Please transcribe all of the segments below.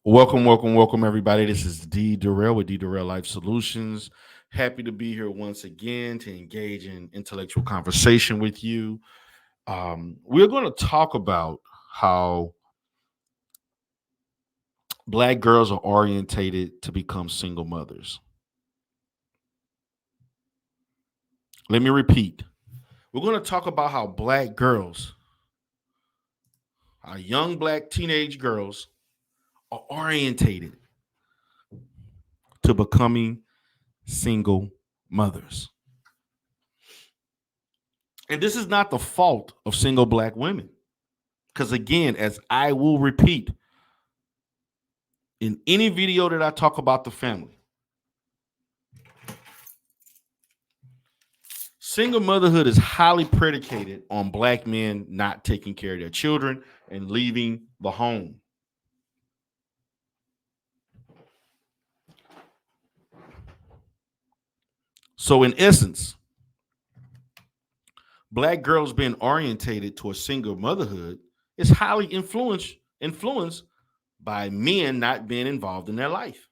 Welcome, everybody. This is D Durrell with D Durrell Life Solutions. Happy to be here once again to engage in intellectual conversation with you. We're going to talk about how Black girls are orientated to become single mothers. Let me repeat. We're going to talk about how Black girls, our young Black teenage girls, are orientated to becoming single mothers. And this is not the fault of single Black women. Because again, as I will repeat, in any video that I talk about the family, single motherhood is highly predicated on Black men not taking care of their children and leaving the home. So, in essence, Black girls being orientated to a single motherhood is highly influenced by men not being involved in their life.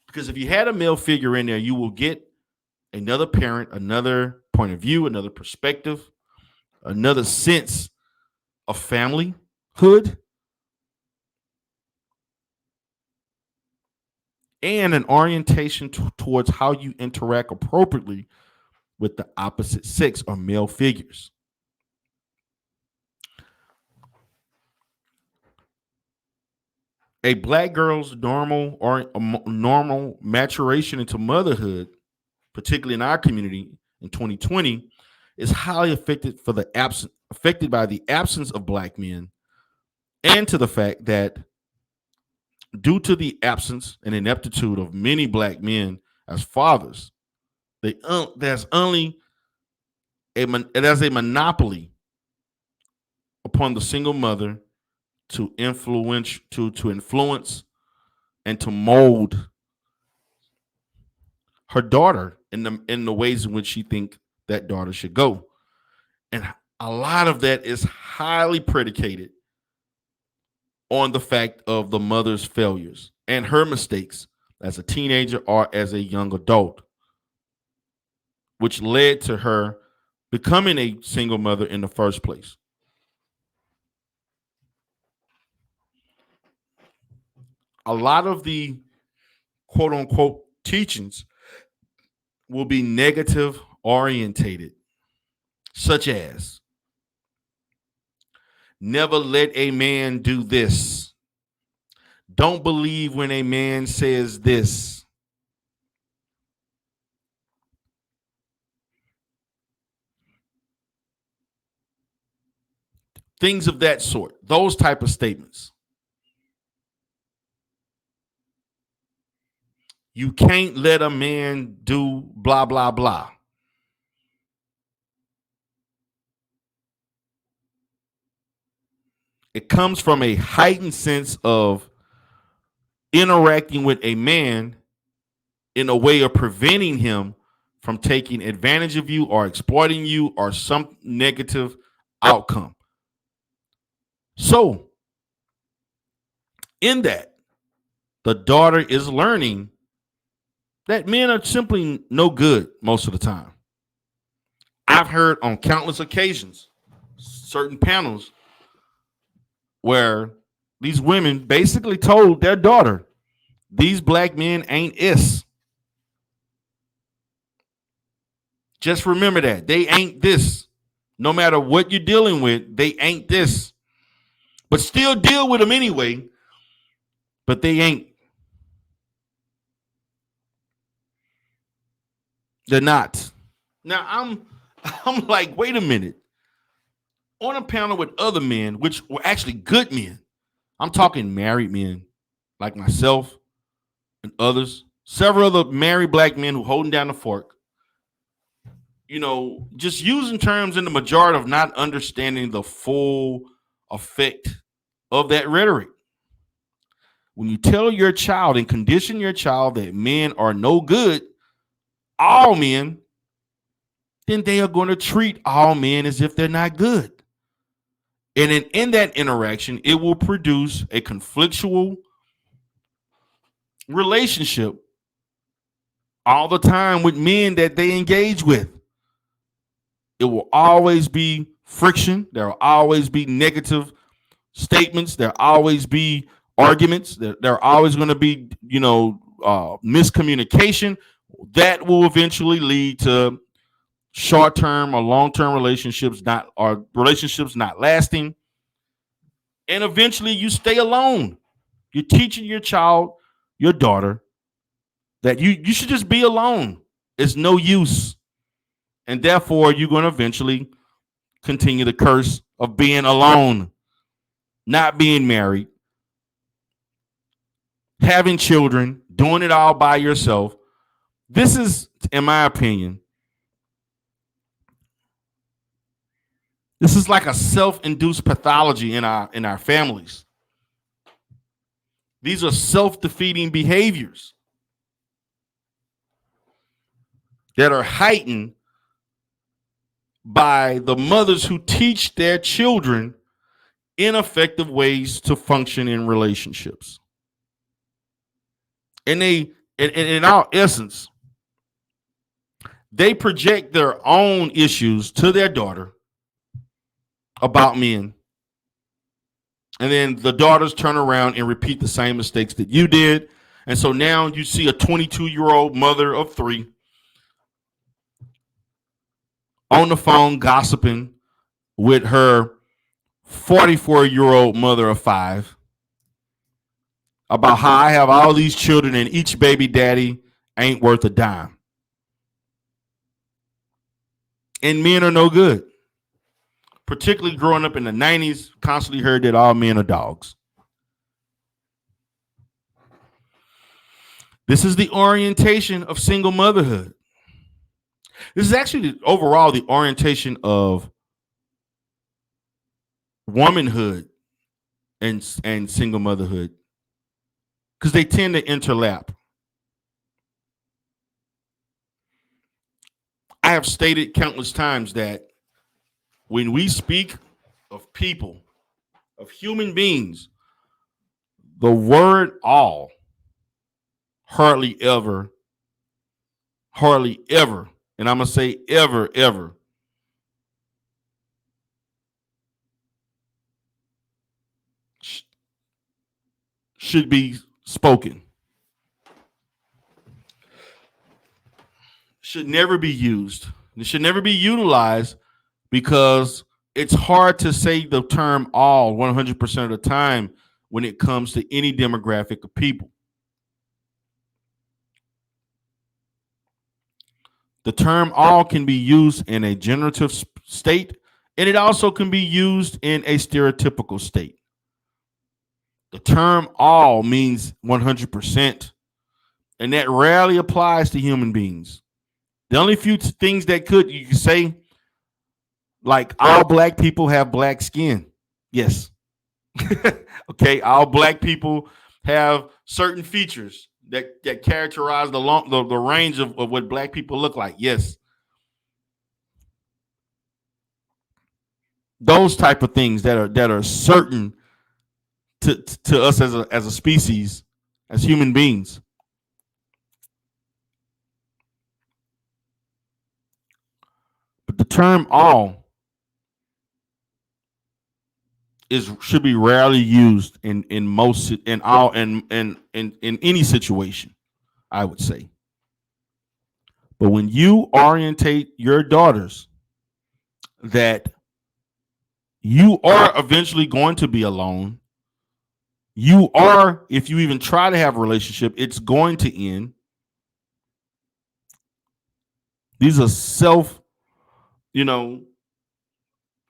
Because if you had a male figure in there, you will get another parent, another point of view, another perspective, another sense of familyhood, and an orientation towards how you interact appropriately with the opposite sex or male figures. A Black girl's normal maturation into motherhood, particularly in our community in 2020, is highly affected by the absence of Black men, and to the fact that due to the absence and ineptitude of many Black men as fathers, there's a monopoly upon the single mother to influence and to mold her daughter in the ways in which she think that daughter should go. And a lot of that is highly predicated on the fact of the mother's failures and her mistakes as a teenager or as a young adult, which led to her becoming a single mother in the first place. A lot of the quote unquote teachings will be negative orientated, such as never let a man do this. Don't believe when a man says this. Things of that sort, those type of statements. You can't let a man do blah, blah, blah. It comes from a heightened sense of interacting with a man in a way of preventing him from taking advantage of you or exploiting you or some negative outcome. So, in that, the daughter is learning that men are simply no good most of the time. I've heard on countless occasions, certain panels, where these women basically told their daughter, these Black men ain't is. Just remember that. They ain't this. No matter what you're dealing with, they ain't this. But still deal with them anyway, but they ain't. They're not. Now I'm like, wait a minute. On a panel with other men, which were actually good men. I'm talking married men like myself and others, several other married Black men who holding down the fork. Just using terms in the majority of not understanding the full effect of that rhetoric. When you tell your child and condition your child that men are no good, all men, then they are going to treat all men as if they're not good. And in that interaction, it will produce a conflictual relationship all the time with men that they engage with. It will always be friction. There will always be negative statements. There will always be arguments. There are always going to be, miscommunication that will eventually lead to short-term or long-term relationships not lasting. And eventually you stay alone. You're teaching your child, your daughter, that you should just be alone. It's no use. And therefore, you're going to eventually continue the curse of being alone, not being married, having children, doing it all by yourself. This is, in my opinion, this is like a self-induced pathology in our families. These are self-defeating behaviors that are heightened by the mothers who teach their children ineffective ways to function in relationships. And in our essence, they project their own issues to their daughter about men. And then the daughters turn around and repeat the same mistakes that you did. And so now you see a 22-year-old mother of 3 on the phone gossiping with her 44-year-old mother of 5 about how I have all these children and each baby daddy ain't worth a dime. And men are no good. Particularly growing up in the 90s, constantly heard that all men are dogs. This is the orientation of single motherhood. This is actually overall the orientation of womanhood and single motherhood, because they tend to interlap. I have stated countless times that when we speak of people, of human beings, the word all hardly ever, and I'm going to say ever, should be spoken. Should never be used. It should never be utilized because it's hard to say the term all 100% of the time when it comes to any demographic of people. The term all can be used in a generative state, and it also can be used in a stereotypical state. The term all means 100%, and that rarely applies to human beings. The only few things that you could say, like all black people have black skin. Yes. Okay, all black people have certain features that characterize the range of what black people look like. Yes. Those type of things that are certain to us as a species, as human beings. But the term all should be rarely used in any situation, I would say. But when you orientate your daughters that you are eventually going to be alone, you are, if you even try to have a relationship, it's going to end. These are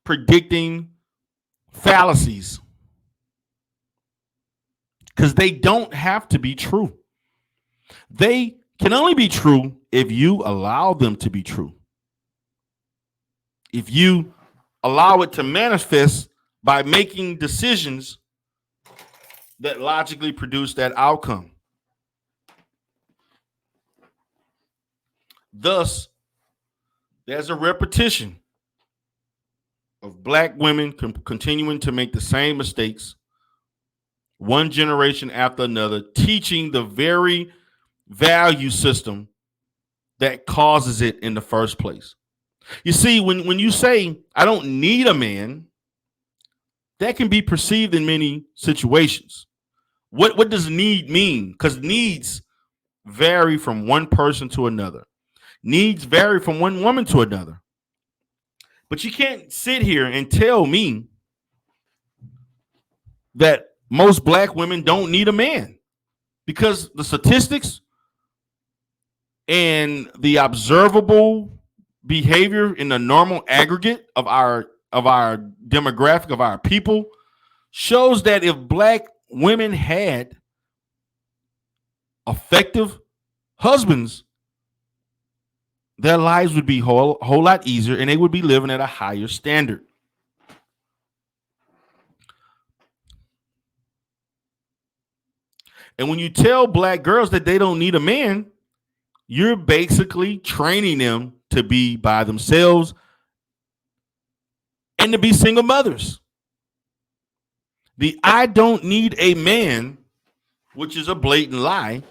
predicting fallacies, because they don't have to be true. They can only be true if you allow them to be true. If you allow it to manifest by making decisions that logically produce that outcome. Thus, there's a repetition of black women continuing to make the same mistakes one generation after another, teaching the very value system that causes it in the first place. You see, when you say, I don't need a man, that can be perceived in many situations. What does need mean? Because needs vary from one person to another. Needs vary from one woman to another. But you can't sit here and tell me that most black women don't need a man, because the statistics and the observable behavior in the normal aggregate of our demographic of our people shows that if black women had effective husbands, their lives would be whole lot easier and they would be living at a higher standard. And when you tell black girls that they don't need a man, you're basically training them to be by themselves and to be single mothers. The I don't need a man, which is a blatant lie,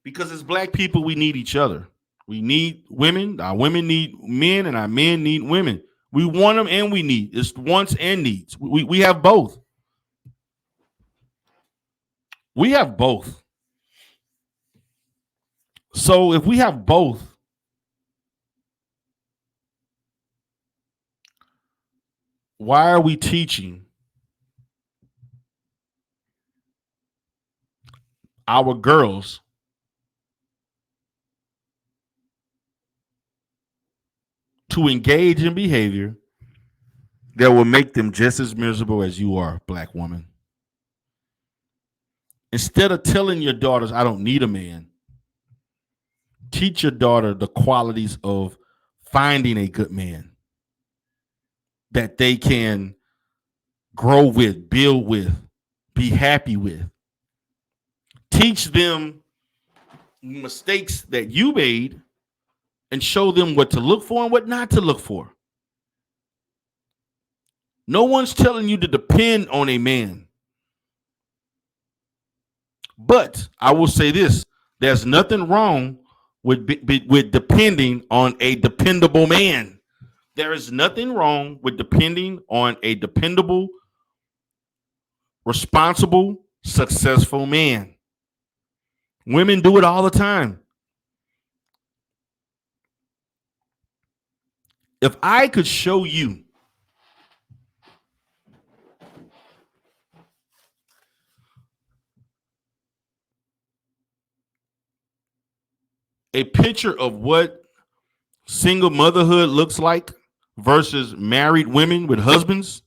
because as black people, we need each other. We need women. Our women need men, and our men need women. We want them and we need. It's wants and needs. We have both. We have both. So if we have both, why are we teaching our girls to engage in behavior that will make them just as miserable as you are, black woman? Instead of telling your daughters, I don't need a man, teach your daughter the qualities of finding a good man that they can grow with, build with, be happy with. Teach them mistakes that you made and show them what to look for and what not to look for. No one's telling you to depend on a man. But I will say this, there's nothing wrong with depending on a dependable man. There is nothing wrong with depending on a dependable, responsible, successful man. Women do it all the time. If I could show you a picture of what single motherhood looks like versus married women with husbands,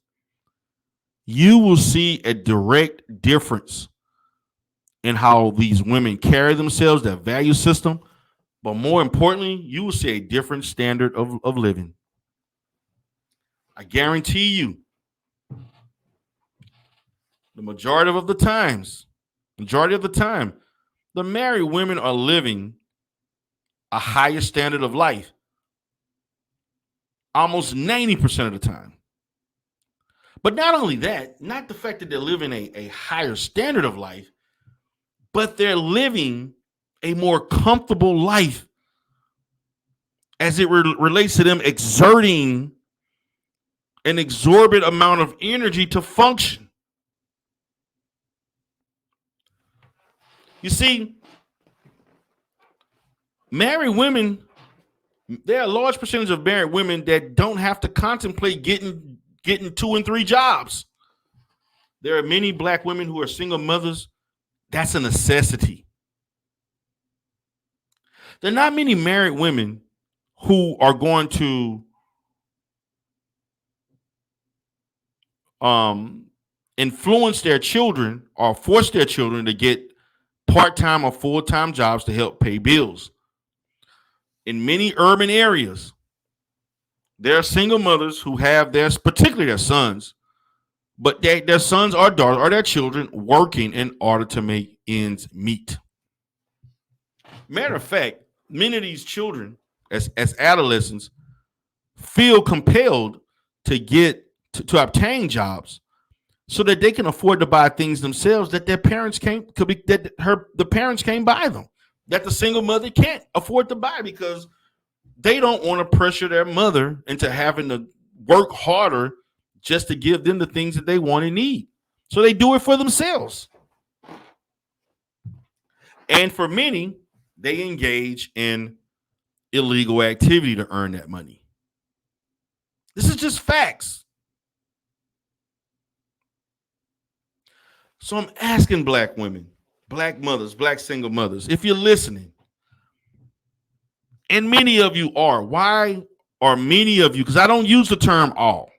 you will see a direct difference in how these women carry themselves, their value system. But more importantly, you will see a different standard of living. I guarantee you, the majority of the time, the married women are living a higher standard of life almost 90% of the time. But not only that, not the fact that they're living a higher standard of life, but they're living a more comfortable life as it relates to them exerting an exorbitant amount of energy to function. You see, married women, there are a large percentage of married women that don't have to contemplate getting 2 and 3 jobs. There are many black women who are single mothers. That's a necessity. There are not many married women who are going to influence their children or force their children to get part-time or full-time jobs to help pay bills. In many urban areas, there are single mothers who have particularly their sons, but their sons or daughters or their children working in order to make ends meet. Matter of fact, many of these children, as adolescents, feel compelled to get to obtain jobs so that they can afford to buy things themselves that their parents can't could be that the parents can't buy them, that the single mother can't afford to buy because they don't want to pressure their mother into having to work harder just to give them the things that they want and need. So they do it for themselves. And for many, they engage in illegal activity to earn that money. This is just facts. So I'm asking black women, black mothers, black single mothers, if you're listening, and many of you are, why are many of you, because I don't use the term all.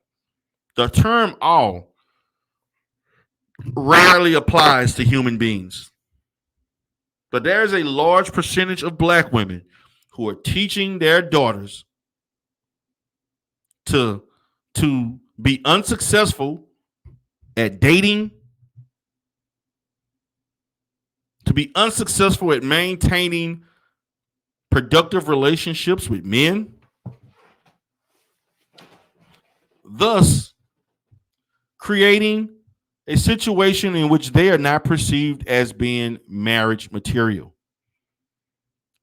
The term all rarely applies to human beings. But there's a large percentage of black women who are teaching their daughters to be unsuccessful at dating, to be unsuccessful at maintaining productive relationships with men, thus creating a situation in which they are not perceived as being marriage material.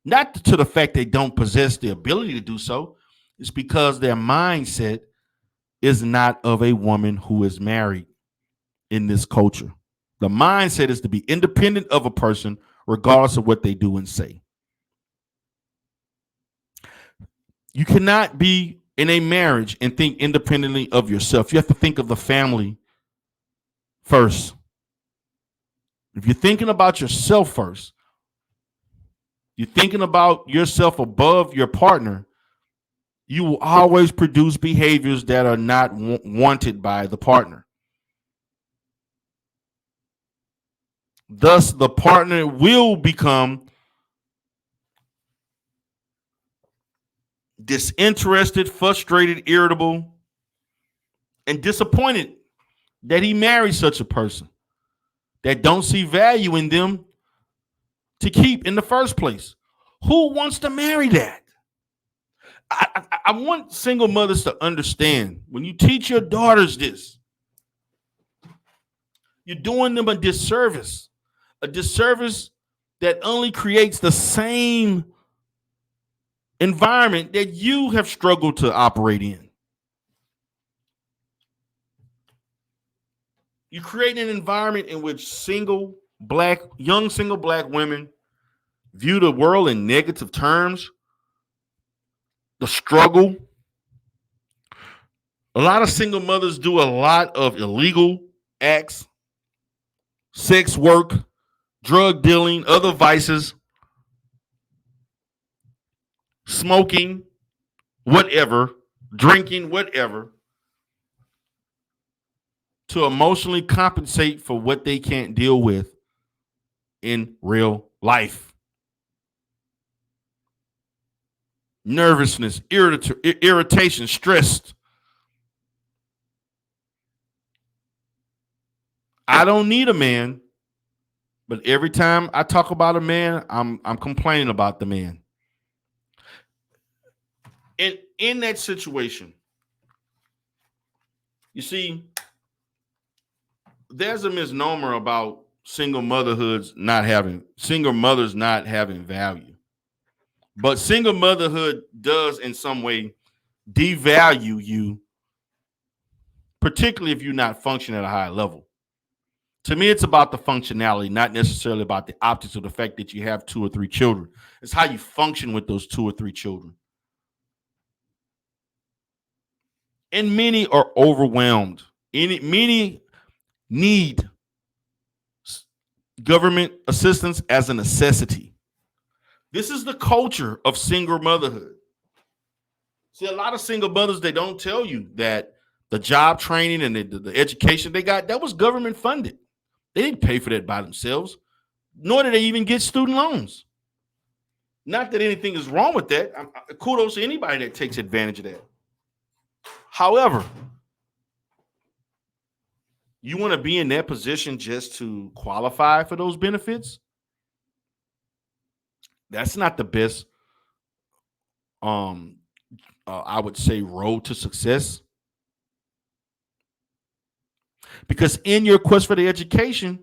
Not to the fact they don't possess the ability to do so, it's because their mindset is not of a woman who is married in this culture. The mindset is to be independent of a person, regardless of what they do and say. You cannot be in a marriage and think independently of yourself. You have to think of the family first. If you're thinking about yourself first, you're thinking about yourself above your partner, you will always produce behaviors that are not wanted by the partner. Thus, the partner will become disinterested, frustrated, irritable, and disappointed that he married such a person that don't see value in them to keep in the first place. Who wants to marry that? I want single mothers to understand when you teach your daughters this, you're doing them a disservice that only creates the same environment that you have struggled to operate in. You create an environment in which young single black women view the world in negative terms, the struggle. A lot of single mothers do a lot of illegal acts, sex work, drug dealing, other vices, smoking, whatever, drinking, whatever, to emotionally compensate for what they can't deal with in real life. Nervousness, irritation, stress. I don't need a man, but every time I talk about a man, I'm complaining about the man. And in that situation, you see, there's a misnomer about single mothers not having value. But single motherhood does in some way devalue you, particularly if you're not functioning at a high level. To me, it's about the functionality, not necessarily about the optics of the fact that you have 2 or 3 children. It's how you function with those 2 or 3 children. And many are overwhelmed. Many need government assistance as a necessity. This is the culture of single motherhood. See, a lot of single mothers, they don't tell you that the job training and the education they got, that was government funded. They didn't pay for that by themselves, nor did they even get student loans. Not that anything is wrong with that. Kudos to anybody that takes advantage of that. However, you want to be in that position just to qualify for those benefits? That's not the best I would say, road to success. Because in your quest for the education,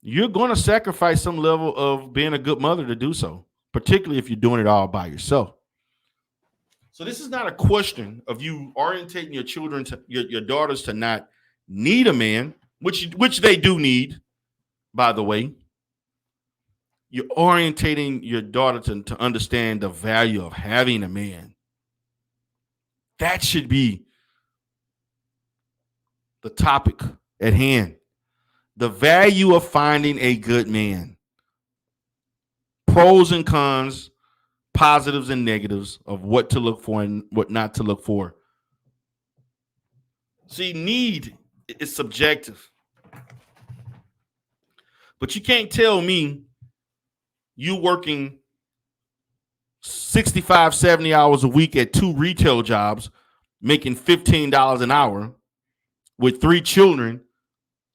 you're going to sacrifice some level of being a good mother to do so, particularly if you're doing it all by yourself. So this is not a question of you orientating your children to your daughters to not need a man, which they do need, by the way. You're orientating your daughter to understand the value of having a man. That should be the topic at hand. The value of finding a good man. Pros and cons, positives and negatives of what to look for and what not to look for. See, need is subjective. But you can't tell me you working 65, 70 hours a week at 2 retail jobs, making $15 an hour with 3 children.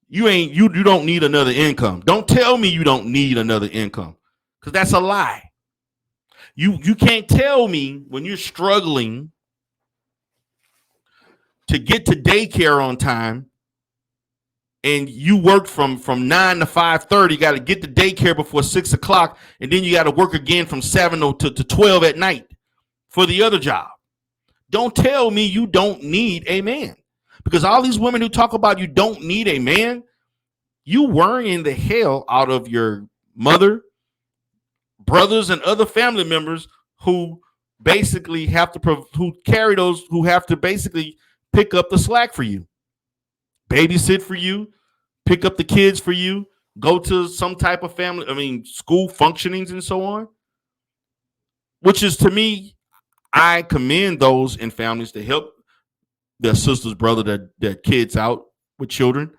You don't need another income. Don't tell me you don't need another income, because that's a lie. You can't tell me when you're struggling to get to daycare on time and you work from 9 to 5:30, you got to get to daycare before 6 o'clock, and then you got to work again from 7 to 12 at night for the other job. Don't tell me you don't need a man, because all these women who talk about you don't need a man, you worrying the hell out of your mother, brothers, and other family members who basically have to who have to basically pick up the slack for you, babysit for you, pick up the kids for you, go to some type of school functionings and so on. Which is, to me, I commend those in families to help their sisters, brother, their kids out with children.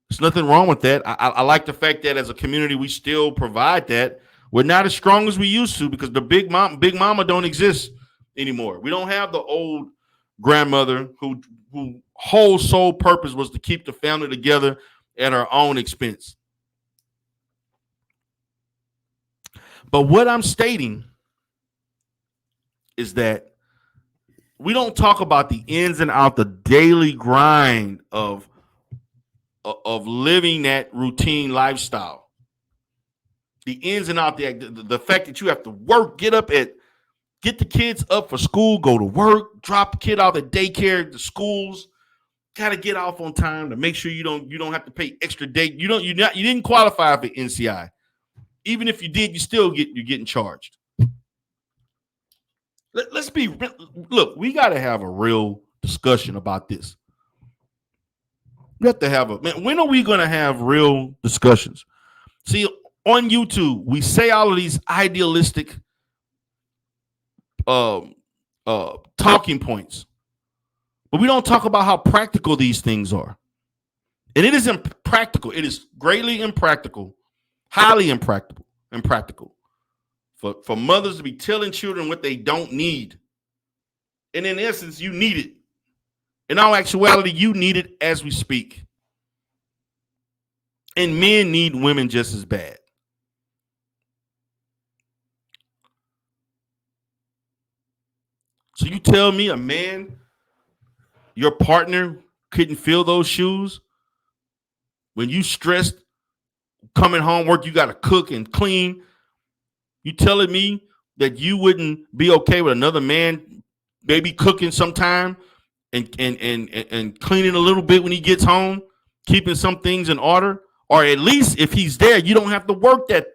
There's nothing wrong with that. I like the fact that as a community, we still provide that. We're not as strong as we used to, because the big mama don't exist anymore. We don't have the old grandmother who whole sole purpose was to keep the family together at her own expense. But what I'm stating is that we don't talk about the ins and outs, the daily grind of living that routine lifestyle. The ins and outs, the fact that you have to work, get the kids up for school, go to work, drop the kid off at daycare, the schools, got to get off on time to make sure you don't have to pay extra day. You didn't qualify for NCI. Even if you did, you're getting charged. Look, we got to have a real discussion about this. We have to have when are we going to have real discussions? See, on YouTube, we say all of these idealistic talking points, but we don't talk about how practical these things are. And it is impractical. It is greatly impractical, highly impractical for mothers to be telling children what they don't need. And in essence, you need it. In all actuality, you need it as we speak. And men need women just as bad. So you tell me a man, your partner, couldn't fill those shoes when you stressed coming home work, you got to cook and clean. You telling me that you wouldn't be okay with another man maybe cooking sometime and cleaning a little bit when he gets home, keeping some things in order? Or at least if he's there, you don't have to work that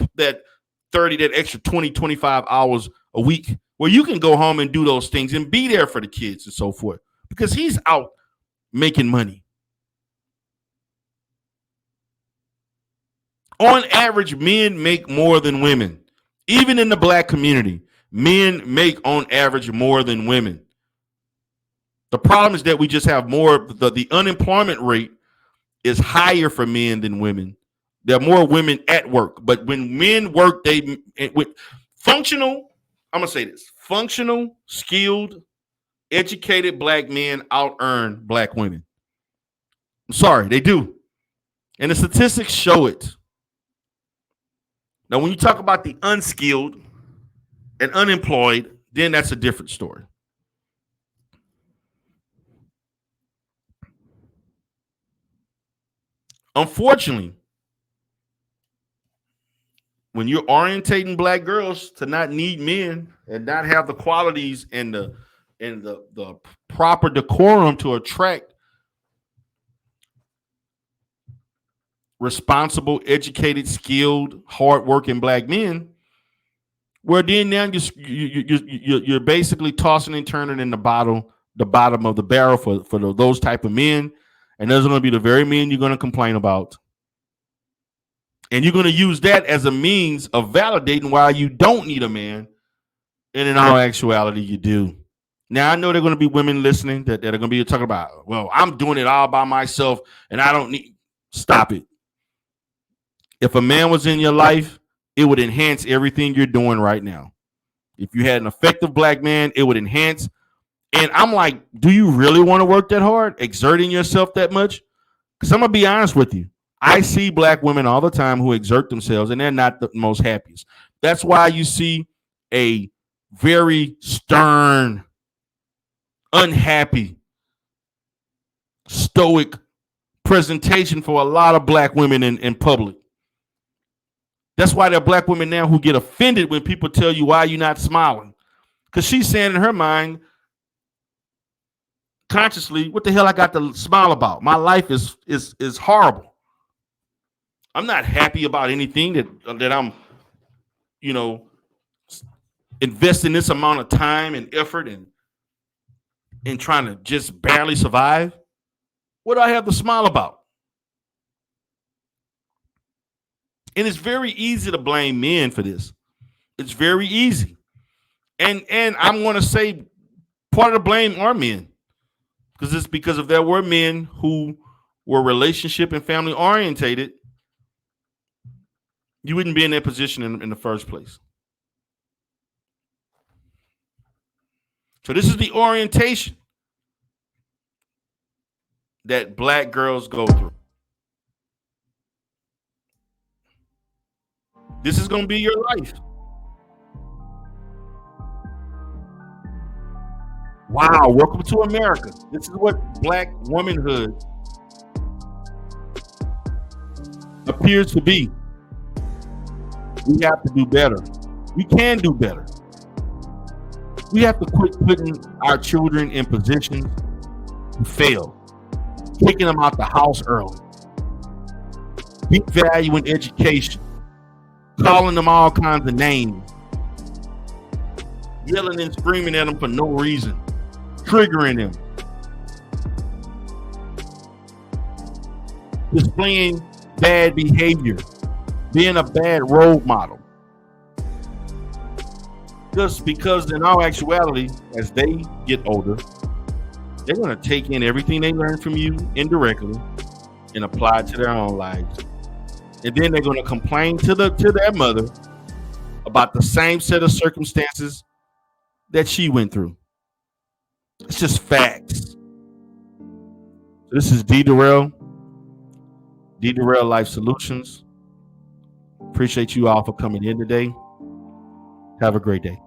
extra 20, 25 hours a week, where you can go home and do those things and be there for the kids and so forth, because he's out making money. On average, men make more than women. Even in the black community, men make on average more than women. The problem is that we just have more, the unemployment rate is higher for men than women. There are more women at work, but when men work, with functional, I'm going to say this, functional, skilled, educated black men out-earn black women. I'm sorry, they do. And the statistics show it. Now, when you talk about the unskilled and unemployed, then that's a different story. Unfortunately, when you're orientating black girls to not need men and not have the qualities and the proper decorum to attract responsible, educated, skilled, hardworking black men, well, then now you're basically tossing and turning in the bottom of the barrel for those type of men, and those are going to be the very men you're going to complain about, and you're going to use that as a means of validating why you don't need a man, and in all actuality, you do. Now, I know there are going to be women listening that are going to be talking about, well, I'm doing it all by myself, and I don't need. Stop it. If a man was in your life, it would enhance everything you're doing right now. If you had an effective black man, it would enhance. And I'm like, do you really want to work that hard, exerting yourself that much? Because I'm going to be honest with you. I see black women all the time who exert themselves, and they're not the most happiest. That's why you see a very stern, unhappy, stoic presentation for a lot of black women in public. That's why there are black women now who get offended when people tell you why you're not smiling. Because she's saying in her mind, consciously, what the hell I got to smile about? My life is horrible. I'm not happy about anything that I'm, investing this amount of time and effort and trying to just barely survive. What do I have to smile about? And it's very easy to blame men for this. It's very easy. And I'm going to say part of the blame are men. Because it's because if there were men who were relationship and family orientated, you wouldn't be in that position in the first place. So this is the orientation that black girls go through. This is going to be your life. Wow, welcome to America. This is what black womanhood appears to be. We have to do better. We can do better. We have to quit putting our children in positions to fail, taking them out the house early, deep value in education, calling them all kinds of names, yelling and screaming at them for no reason, triggering them, displaying bad behavior, being a bad role model. Just because in all actuality, as they get older, they're going to take in everything they learn from you indirectly and apply it to their own lives. And then they're going to complain to their mother about the same set of circumstances that she went through. It's just facts. This is D. Durrell Life Solutions. Appreciate you all for coming in today. Have a great day.